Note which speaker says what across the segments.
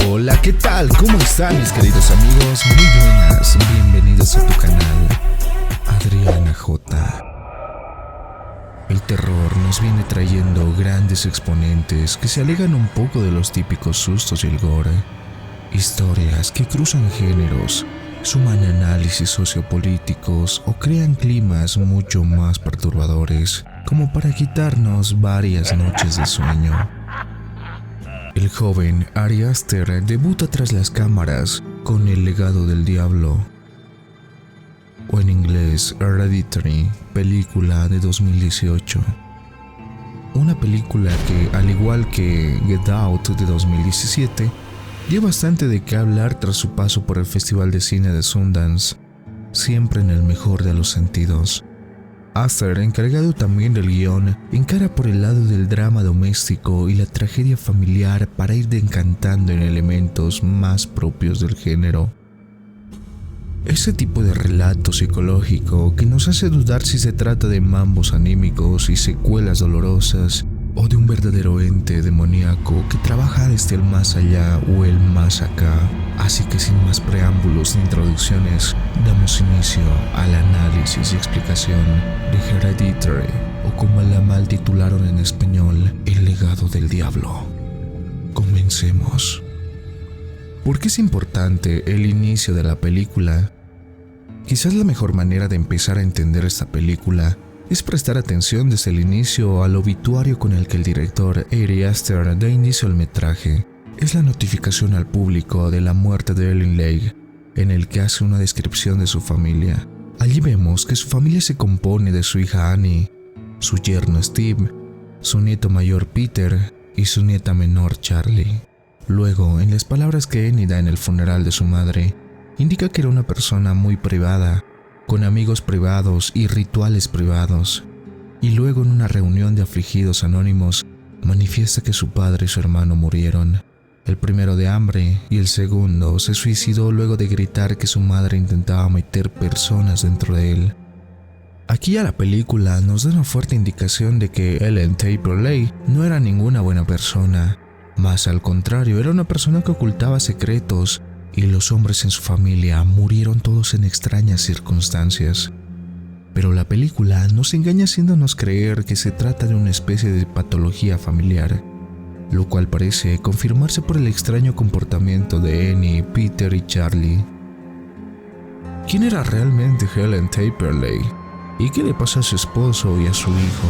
Speaker 1: Hola, ¿qué tal? ¿Cómo están mis queridos amigos? Muy buenas, bienvenidos a tu canal, Adriana J. El terror nos viene trayendo grandes exponentes que se alejan un poco de los típicos sustos y el gore. Historias que cruzan géneros, suman análisis sociopolíticos o crean climas mucho más perturbadores, como para quitarnos varias noches de sueño. El joven Ari Aster debuta tras las cámaras con El legado del diablo, o en inglés Hereditary, película de 2018. Una película que, al igual que Get Out de 2017, dio bastante de qué hablar tras su paso por el Festival de Cine de Sundance, siempre en el mejor de los sentidos. Aster, encargado también del guión, encara por el lado del drama doméstico y la tragedia familiar para ir decantando en elementos más propios del género. Ese tipo de relato psicológico que nos hace dudar si se trata de mambos anímicos y secuelas dolorosas, o de un verdadero ente demoníaco que trabaja desde el más allá o el más acá. Así que sin más preámbulos ni introducciones, damos inicio al análisis y explicación de Hereditary, o como la mal titularon en español, El legado del diablo. Comencemos. ¿Por qué es importante el inicio de la película? Quizás la mejor manera de empezar a entender esta película es prestar atención desde el inicio al obituario con el que el director Ari Aster da inicio al metraje. Es la notificación al público de la muerte de Ellen Lake, en el que hace una descripción de su familia. Allí vemos que su familia se compone de su hija Annie, su yerno Steve, su nieto mayor Peter y su nieta menor Charlie. Luego, en las palabras que Annie da en el funeral de su madre, indica que era una persona muy privada, con amigos privados y rituales privados, y luego en una reunión de afligidos anónimos manifiesta que su padre y su hermano murieron, el primero de hambre y el segundo se suicidó luego de gritar que su madre intentaba meter personas dentro de él. Aquí a la película nos da una fuerte indicación de que Ellen Taper Lake no era ninguna buena persona, más al contrario, era una persona que ocultaba secretos, y los hombres en su familia murieron todos en extrañas circunstancias. Pero la película nos engaña haciéndonos creer que se trata de una especie de patología familiar, lo cual parece confirmarse por el extraño comportamiento de Annie, Peter y Charlie. ¿Quién era realmente Ellen Taper Lake? ¿Y qué le pasó a su esposo y a su hijo?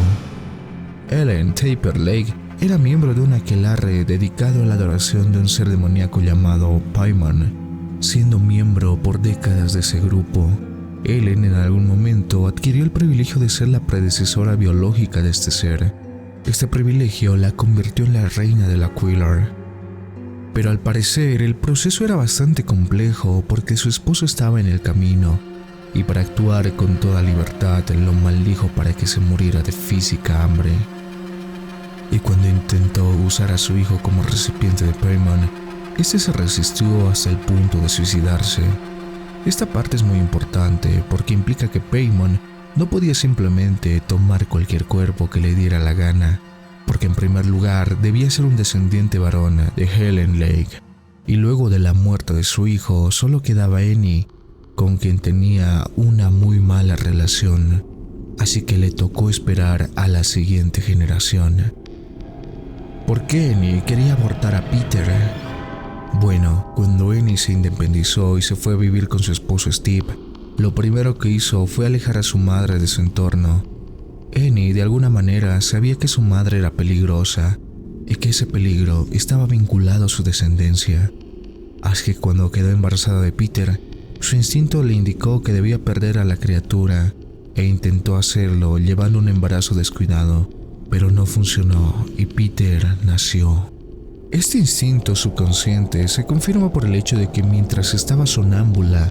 Speaker 1: Ellen Taper Lake era miembro de un aquelarre dedicado a la adoración de un ser demoníaco llamado Paimon. Siendo miembro por décadas de ese grupo, Ellen en algún momento adquirió el privilegio de ser la predecesora biológica de este ser. Este privilegio la convirtió en la reina de la Aquelarre. Pero al parecer el proceso era bastante complejo porque su esposo estaba en el camino, y para actuar con toda libertad lo maldijo para que se muriera de física hambre. Y cuando intentó usar a su hijo como recipiente de Paimon, este se resistió hasta el punto de suicidarse. Esta parte es muy importante porque implica que Paimon no podía simplemente tomar cualquier cuerpo que le diera la gana, porque en primer lugar debía ser un descendiente varón de Ellen Lake, y luego de la muerte de su hijo solo quedaba Annie, con quien tenía una muy mala relación, así que le tocó esperar a la siguiente generación. ¿Por qué Annie quería abortar a Peter? Bueno, cuando Annie se independizó y se fue a vivir con su esposo Steve, lo primero que hizo fue alejar a su madre de su entorno. Annie de alguna manera sabía que su madre era peligrosa y que ese peligro estaba vinculado a su descendencia. Así que cuando quedó embarazada de Peter, su instinto le indicó que debía perder a la criatura e intentó hacerlo llevando un embarazo descuidado. Pero no funcionó y Peter nació. Este instinto subconsciente se confirma por el hecho de que mientras estaba sonámbula,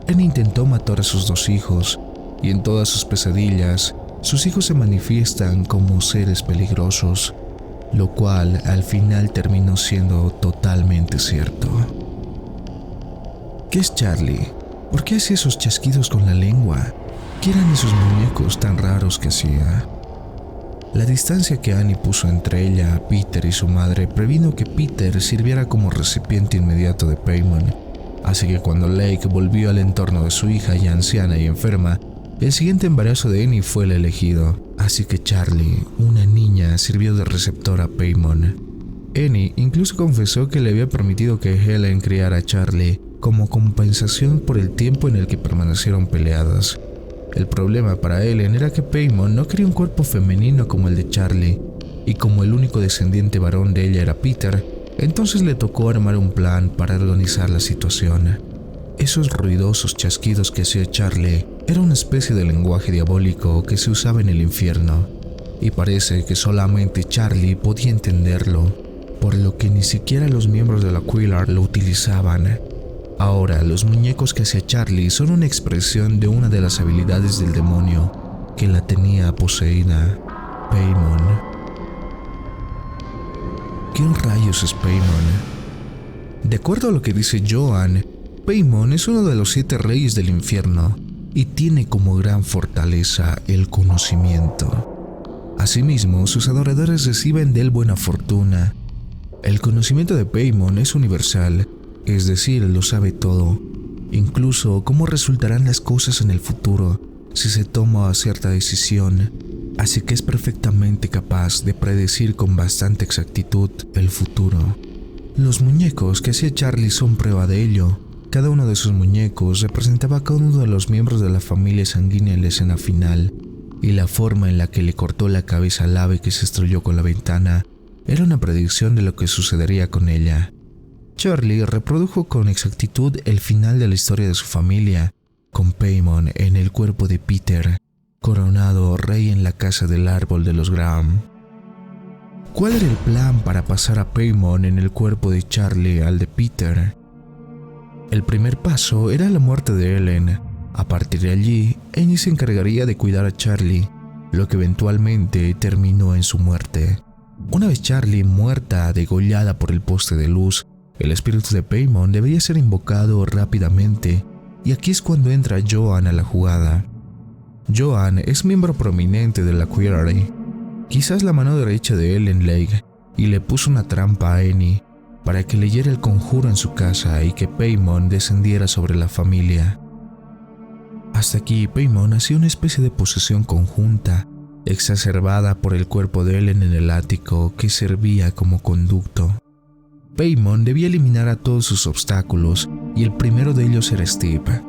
Speaker 1: Annie intentó matar a sus dos hijos, y en todas sus pesadillas, sus hijos se manifiestan como seres peligrosos, lo cual al final terminó siendo totalmente cierto. ¿Qué es Charlie? ¿Por qué hace esos chasquidos con la lengua? siquiera eran esos muñecos tan raros que hacía. La distancia que Annie puso entre ella, Peter y su madre previno que Peter sirviera como recipiente inmediato de Paimon, así que cuando Lake volvió al entorno de su hija ya anciana y enferma, el siguiente embarazo de Annie fue el elegido, así que Charlie, una niña, sirvió de receptor a Paimon. Annie incluso confesó que le había permitido que Helen criara a Charlie como compensación por el tiempo en el que permanecieron peleadas. El problema para Helen era que Paimon no quería un cuerpo femenino como el de Charlie, y como el único descendiente varón de ella era Peter, entonces le tocó armar un plan para organizar la situación. Esos ruidosos chasquidos que hacía Charlie era una especie de lenguaje diabólico que se usaba en el infierno, y parece que solamente Charlie podía entenderlo, por lo que ni siquiera los miembros de la Quillard lo utilizaban. Ahora, los muñecos que hacía Charlie son una expresión de una de las habilidades del demonio que la tenía poseída, Paimon. ¿Qué rayos es Paimon? De acuerdo a lo que dice Joan, Paimon es uno de los 7 reyes del infierno y tiene como gran fortaleza el conocimiento. Asimismo, sus adoradores reciben de él buena fortuna. El conocimiento de Paimon es universal, es decir, lo sabe todo, incluso cómo resultarán las cosas en el futuro si se toma cierta decisión, así que es perfectamente capaz de predecir con bastante exactitud el futuro. Los muñecos que hacía Charlie son prueba de ello. Cada uno de sus muñecos representaba a cada uno de los miembros de la familia sanguínea en la escena final, y la forma en la que le cortó la cabeza al ave que se estrelló con la ventana era una predicción de lo que sucedería con ella. Charlie reprodujo con exactitud el final de la historia de su familia, con Paimon en el cuerpo de Peter, coronado rey en la casa del árbol de los Graham. ¿Cuál era el plan para pasar a Paimon en el cuerpo de Charlie al de Peter? El primer paso era la muerte de Helen. A partir de allí, Annie se encargaría de cuidar a Charlie, lo que eventualmente terminó en su muerte. Una vez Charlie muerta, degollada por el poste de luz, el espíritu de Paimon debería ser invocado rápidamente, y aquí es cuando entra Joan a la jugada. Joan es miembro prominente de la Quillard, quizás la mano derecha de Ellen Lake, y le puso una trampa a Annie para que leyera el conjuro en su casa y que Paimon descendiera sobre la familia. Hasta aquí, Paimon hacía una especie de posesión conjunta, exacerbada por el cuerpo de Ellen en el ático que servía como conducto. Paimon debía eliminar a todos sus obstáculos, y el primero de ellos era Steve.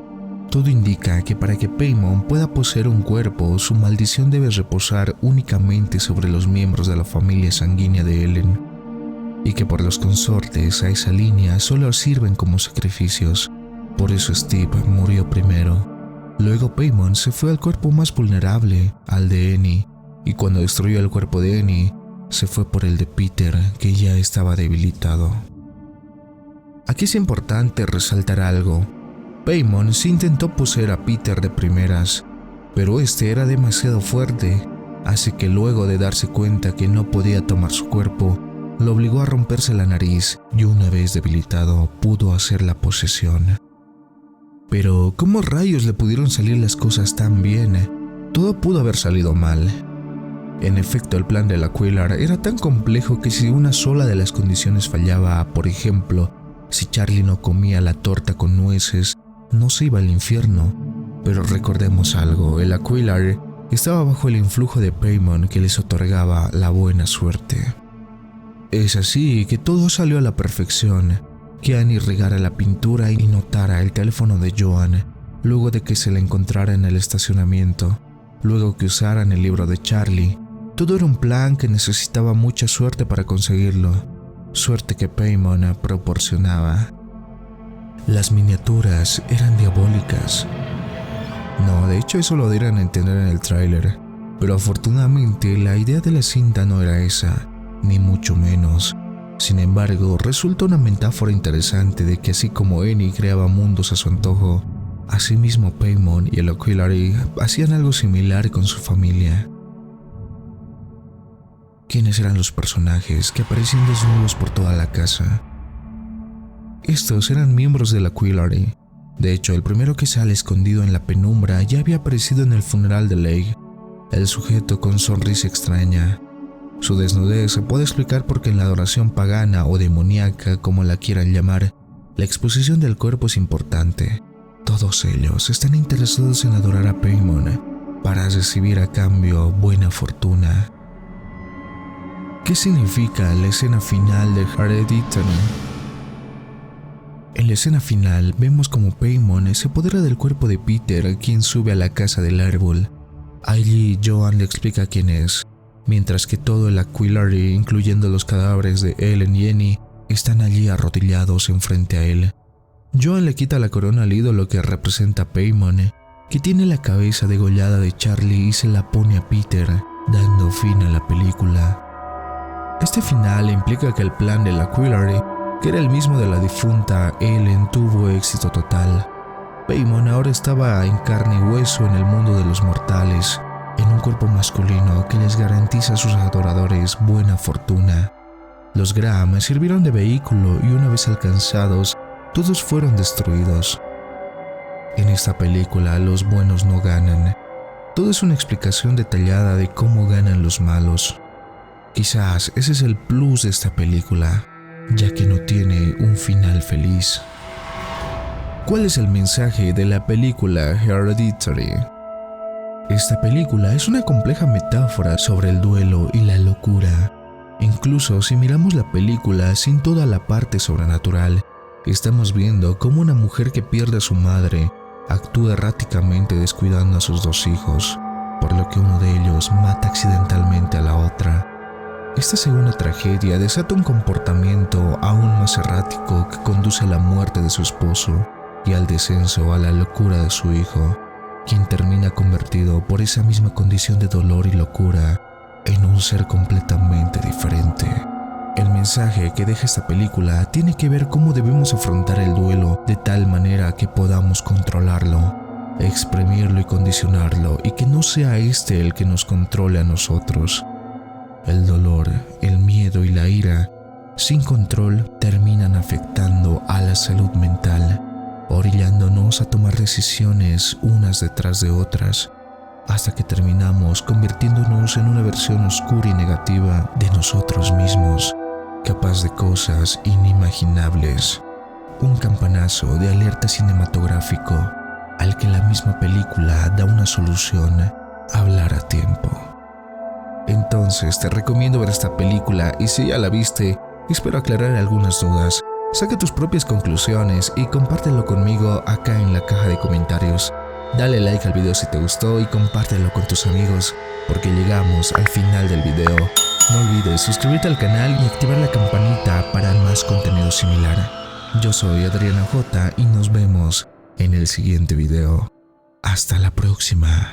Speaker 1: Todo indica que para que Paimon pueda poseer un cuerpo, su maldición debe reposar únicamente sobre los miembros de la familia sanguínea de Ellen, y que por los consortes a esa línea solo sirven como sacrificios. Por eso Steve murió primero. Luego Paimon se fue al cuerpo más vulnerable, al de Annie, y cuando destruyó el cuerpo de Annie, se fue por el de Peter, que ya estaba debilitado. Aquí es importante resaltar algo. Paimon sí intentó poseer a Peter de primeras, pero este era demasiado fuerte, así que luego de darse cuenta que no podía tomar su cuerpo, lo obligó a romperse la nariz y una vez debilitado pudo hacer la posesión. Pero ¿cómo rayos le pudieron salir las cosas tan bien? Todo pudo haber salido mal. En efecto, el plan de la Quillard era tan complejo que si una sola de las condiciones fallaba, por ejemplo, si Charlie no comía la torta con nueces, no se iba al infierno. Pero recordemos algo, el Quillard estaba bajo el influjo de Paimon que les otorgaba la buena suerte. Es así que todo salió a la perfección, que Annie regara la pintura y notara el teléfono de Joan, luego de que se la encontrara en el estacionamiento, luego que usaran el libro de Charlie. Todo era un plan que necesitaba mucha suerte para conseguirlo, suerte que Paimon proporcionaba. Las miniaturas eran diabólicas. No, de hecho eso lo dieron a entender en el tráiler, pero afortunadamente la idea de la cinta no era esa, ni mucho menos. Sin embargo, resulta una metáfora interesante de que así como Annie creaba mundos a su antojo, asimismo Paimon y el Quillard hacían algo similar con su familia. ¿Quiénes eran los personajes que aparecían desnudos por toda la casa? Estos eran miembros de la Quillard, De hecho, el primero que sale escondido en la penumbra ya había aparecido en el funeral de Leigh, el sujeto con sonrisa extraña. Su desnudez se puede explicar porque en la adoración pagana o demoníaca, como la quieran llamar, la exposición del cuerpo es importante. Todos ellos están interesados en adorar a Paimon para recibir a cambio buena fortuna. ¿Qué significa la escena final de Hereditary? En la escena final vemos como Paimon se apodera del cuerpo de Peter, quien sube a la casa del árbol. Allí Joan le explica quién es, mientras que todo el Aquilary, incluyendo los cadáveres de Ellen y Annie, están allí arrodillados enfrente a él. Joan le quita la corona al ídolo que representa a Paimon, que tiene la cabeza degollada de Charlie, y se la pone a Peter, dando fin a la película. Este final implica que el plan del Aquilary, que era el mismo de la difunta Ellen, tuvo éxito total. Paimon ahora estaba en carne y hueso en el mundo de los mortales, en un cuerpo masculino que les garantiza a sus adoradores buena fortuna. Los Graham sirvieron de vehículo y una vez alcanzados, todos fueron destruidos. En esta película los buenos no ganan. Todo es una explicación detallada de cómo ganan los malos. Quizás ese es el plus de esta película, ya que no tiene un final feliz. ¿Cuál es el mensaje de la película Hereditary? Esta película es una compleja metáfora sobre el duelo y la locura. Incluso si miramos la película sin toda la parte sobrenatural, estamos viendo cómo una mujer que pierde a su madre actúa erráticamente descuidando a sus dos hijos, por lo que uno de ellos mata accidentalmente a la otra. Esta segunda tragedia desata un comportamiento aún más errático que conduce a la muerte de su esposo y al descenso a la locura de su hijo, quien termina convertido por esa misma condición de dolor y locura en un ser completamente diferente. El mensaje que deja esta película tiene que ver cómo debemos afrontar el duelo de tal manera que podamos controlarlo, exprimirlo y condicionarlo, y que no sea este el que nos controle a nosotros. El dolor, el miedo y la ira, sin control, terminan afectando a la salud mental, orillándonos a tomar decisiones unas detrás de otras, hasta que terminamos convirtiéndonos en una versión oscura y negativa de nosotros mismos, capaz de cosas inimaginables. Un campanazo de alerta cinematográfico al que la misma película da una solución: hablar a tiempo. Entonces te recomiendo ver esta película, y si ya la viste, espero aclarar algunas dudas. Saca tus propias conclusiones y compártelo conmigo acá en la caja de comentarios. Dale like al video si te gustó y compártelo con tus amigos, porque llegamos al final del video. No olvides suscribirte al canal y activar la campanita para más contenido similar. Yo soy Adriana J y nos vemos en el siguiente video. Hasta la próxima.